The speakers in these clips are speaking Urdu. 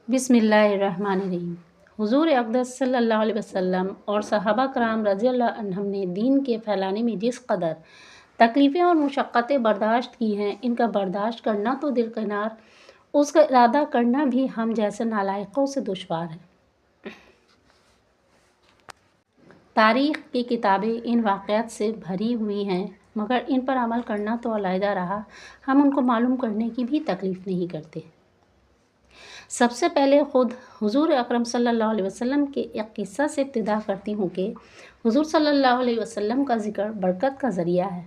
بسم اللہ الرحمن الرحیم۔ حضور اقدس صلی اللہ علیہ وسلم اور صحابہ کرام رضی اللہ عنہم نے دین کے پھیلانے میں جس قدر تکلیفیں اور مشقتیں برداشت کی ہیں، ان کا برداشت کرنا تو درکنار، اس کا ارادہ کرنا بھی ہم جیسے نالائقوں سے دشوار ہے۔ تاریخ کی کتابیں ان واقعات سے بھری ہوئی ہیں، مگر ان پر عمل کرنا تو علیحدہ رہا، ہم ان کو معلوم کرنے کی بھی تکلیف نہیں کرتے۔ سب سے پہلے خود حضور اکرم صلی اللہ علیہ وسلم کے ایک قصہ سے ابتدا کرتی ہوں کہ حضور صلی اللہ علیہ وسلم کا ذکر برکت کا ذریعہ ہے۔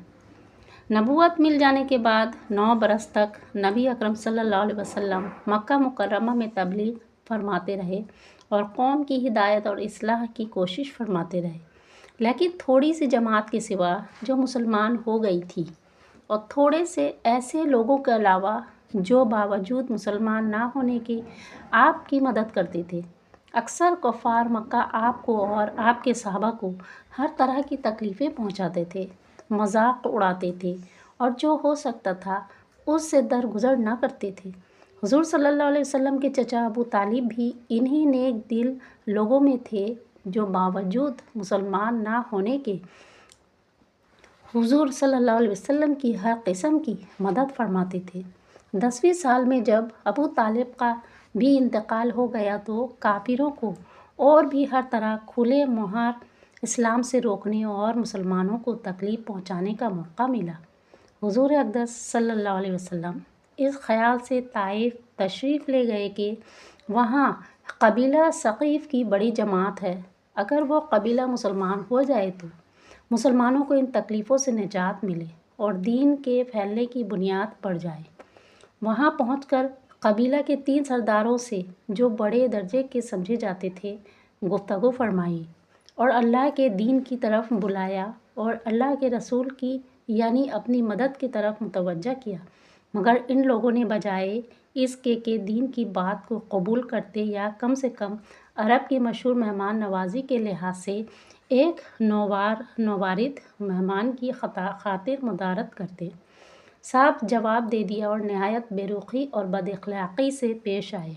نبوت مل جانے کے بعد 9 برس تک نبی اکرم صلی اللہ علیہ وسلم مکہ مکرمہ میں تبلیغ فرماتے رہے اور قوم کی ہدایت اور اصلاح کی کوشش فرماتے رہے، لیکن تھوڑی سی جماعت کے سوا جو مسلمان ہو گئی تھی اور تھوڑے سے ایسے لوگوں کے علاوہ جو باوجود مسلمان نہ ہونے کے آپ کی مدد کرتے تھے، اکثر کفار مکہ آپ کو اور آپ کے صحابہ کو ہر طرح کی تکلیفیں پہنچاتے تھے، مذاق اڑاتے تھے اور جو ہو سکتا تھا اس سے درگزر نہ کرتے تھے۔ حضور صلی اللہ علیہ وسلم کے چچا ابو طالب بھی انہی نیک دل لوگوں میں تھے جو باوجود مسلمان نہ ہونے کے حضور صلی اللہ علیہ وسلم کی ہر قسم کی مدد فرماتے تھے۔ 10ویں سال میں جب ابو طالب کا بھی انتقال ہو گیا تو کافروں کو اور بھی ہر طرح کھلے مہر اسلام سے روکنے اور مسلمانوں کو تکلیف پہنچانے کا موقع ملا۔ حضور اقدس صلی اللہ علیہ وسلم اس خیال سے طائف تشریف لے گئے کہ وہاں قبیلہ ثقیف کی بڑی جماعت ہے، اگر وہ قبیلہ مسلمان ہو جائے تو مسلمانوں کو ان تکلیفوں سے نجات ملے اور دین کے پھیلنے کی بنیاد پڑ جائے۔ وہاں پہنچ کر قبیلہ کے 3 سرداروں سے جو بڑے درجے کے سمجھے جاتے تھے گفتگو فرمائی اور اللہ کے دین کی طرف بلایا اور اللہ کے رسول کی یعنی اپنی مدد کی طرف متوجہ کیا، مگر ان لوگوں نے بجائے اس کے کہ دین کی بات کو قبول کرتے یا کم سے کم عرب کی مشہور مہمان نوازی کے لحاظ سے ایک نوارد مہمان کی خاطر مدارت کرتے، صاف جواب دے دیا اور نہایت بے رخی اور بد اخلاقی سے پیش آئے۔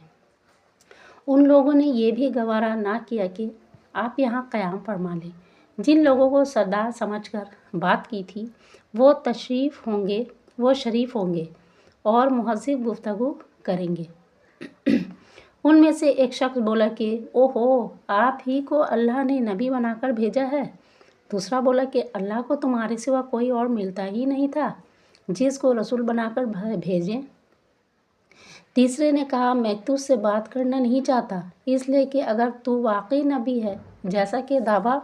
ان لوگوں نے یہ بھی گوارا نہ کیا کہ آپ یہاں قیام فرما لیں۔ جن لوگوں کو سردار سمجھ کر بات کی تھی وہ شریف ہوں گے اور مہذب گفتگو کریں گے۔ ان میں سے ایک شخص بولا کہ اوہو، آپ ہی کو اللہ نے نبی بنا کر بھیجا ہے۔ دوسرا بولا کہ اللہ کو تمہارے سوا کوئی اور ملتا ہی نہیں تھا جس کو رسول بنا کر بھیجیں۔ تیسرے نے کہا میں تجھ سے بات کرنا نہیں چاہتا، اس لیے کہ اگر تو واقعی نبی ہے جیسا کہ دعویٰ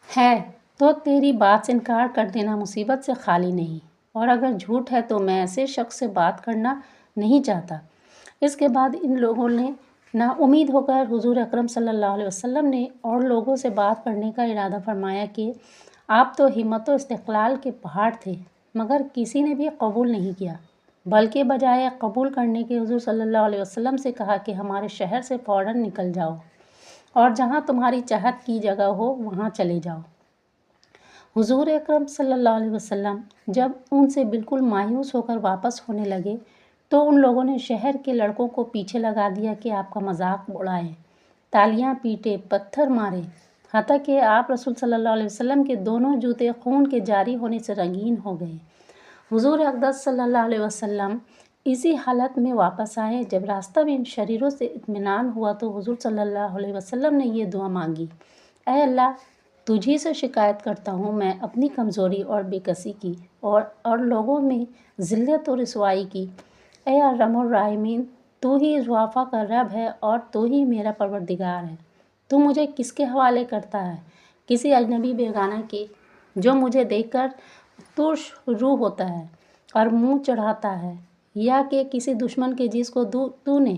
ہے تو تیری بات سے انکار کر دینا مصیبت سے خالی نہیں، اور اگر جھوٹ ہے تو میں ایسے شخص سے بات کرنا نہیں چاہتا۔ اس کے بعد ان لوگوں نے نا امید ہو کر حضور اکرم صلی اللہ علیہ وسلم نے اور لوگوں سے بات کرنے کا ارادہ فرمایا کہ آپ تو ہمت و استقلال کے پہاڑ تھے، مگر کسی نے بھی قبول نہیں کیا، بلکہ بجائے قبول کرنے کے حضور صلی اللہ علیہ وسلم سے کہا کہ ہمارے شہر سے فوراً نکل جاؤ اور جہاں تمہاری چاہت کی جگہ ہو وہاں چلے جاؤ۔ حضور اکرم صلی اللہ علیہ وسلم جب ان سے بالکل مایوس ہو کر واپس ہونے لگے تو ان لوگوں نے شہر کے لڑکوں کو پیچھے لگا دیا کہ آپ کا مذاق اڑائیں، تالیاں پیٹے، پتھر مارے، حتیٰ کہ آپ رسول صلی اللہ علیہ وسلم کے دونوں جوتے خون کے جاری ہونے سے رنگین ہو گئے۔ حضور اقدس صلی اللہ علیہ وسلم اسی حالت میں واپس آئے۔ جب راستہ میں ان شریروں سے اطمینان ہوا تو حضور صلی اللہ علیہ وسلم نے یہ دعا مانگی، اے اللہ، تجھی سے شکایت کرتا ہوں میں اپنی کمزوری اور بے کسی کی اور لوگوں میں ذلت و رسوائی کی۔ اے ارحم الراحمین، تو ہی ضعفاء کا رب ہے اور تو ہی میرا پروردگار ہے۔ تو مجھے کس کے حوالے کرتا ہے؟ کسی اجنبی بیگانہ کے جو مجھے دیکھ کر ترش روح ہوتا ہے اور منہ چڑھاتا ہے، یا کہ کسی دشمن کے جس کو تو نے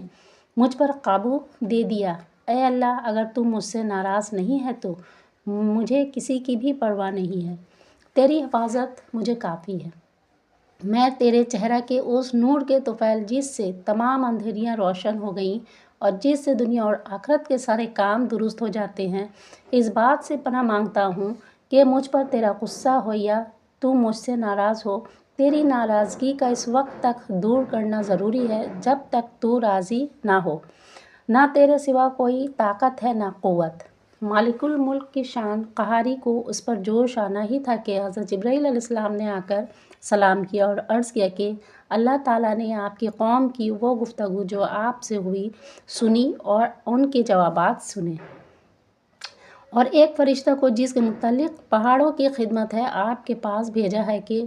مجھ پر قابو دے دیا؟ اے اللہ، اگر تو مجھ سے ناراض نہیں ہے تو مجھے کسی کی بھی پرواہ نہیں ہے، تیری حفاظت مجھے کافی ہے۔ میں تیرے چہرہ کے اس نور کے طفیل جس سے تمام اندھیریاں روشن ہو گئیں اور جس سے دنیا اور آخرت کے سارے کام درست ہو جاتے ہیں، اس بات سے پناہ مانگتا ہوں کہ مجھ پر تیرا غصہ ہو یا تو مجھ سے ناراض ہو، تیری ناراضگی کا اس وقت تک دور کرنا ضروری ہے جب تک تو راضی نہ ہو، نہ تیرے سوا کوئی طاقت ہے نہ قوت۔ مالک الملک کی شان قہاری کو اس پر جوش آنا ہی تھا کہ حضرت جبرائیل علیہ السلام نے آ کر سلام کیا اور عرض کیا کہ اللہ تعالیٰ نے آپ کی قوم کی وہ گفتگو جو آپ سے ہوئی سنی اور ان کے جوابات سنے، اور ایک فرشتہ کو جس کے متعلق پہاڑوں کی خدمت ہے آپ کے پاس بھیجا ہے کہ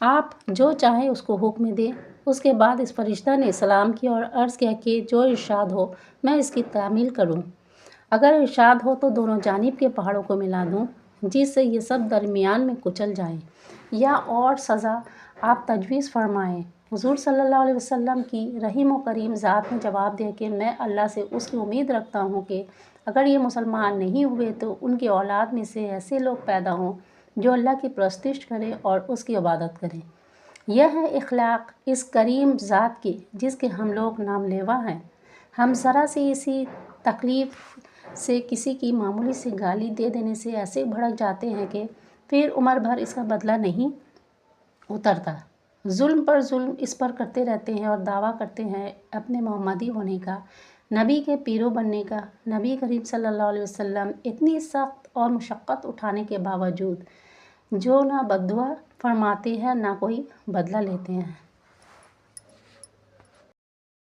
آپ جو چاہیں اس کو حکم دیں۔ اس کے بعد اس فرشتہ نے سلام کیا اور عرض کیا کہ جو ارشاد ہو میں اس کی تعمیل کروں، اگر ارشاد ہو تو دونوں جانب کے پہاڑوں کو ملا دوں جس سے یہ سب درمیان میں کچل جائیں، یا اور سزا آپ تجویز فرمائیں۔ حضور صلی اللہ علیہ وسلم کی رحیم و کریم ذات نے جواب دیا کہ میں اللہ سے اس کی امید رکھتا ہوں کہ اگر یہ مسلمان نہیں ہوئے تو ان کی اولاد میں سے ایسے لوگ پیدا ہوں جو اللہ کی پرستش کریں اور اس کی عبادت کریں۔ یہ ہے اخلاق اس کریم ذات کی جس کے ہم لوگ نام لیوا ہیں۔ ہم ذرا سی اسی تکلیف سے کسی کی معمولی سی گالی دے دینے سے ایسے بھڑک جاتے ہیں کہ پھر عمر بھر اس کا بدلہ نہیں اترتا۔ ظلم پر ظلم اس پر کرتے رہتے ہیں اور دعویٰ کرتے ہیں اپنے محمدی ہونے کا، نبی کے پیرو بننے کا۔ نبی کریم صلی اللہ علیہ وسلم اتنی سخت اور مشقت اٹھانے کے باوجود جو نہ بددعا فرماتے ہیں نہ کوئی بدلہ لیتے ہیں۔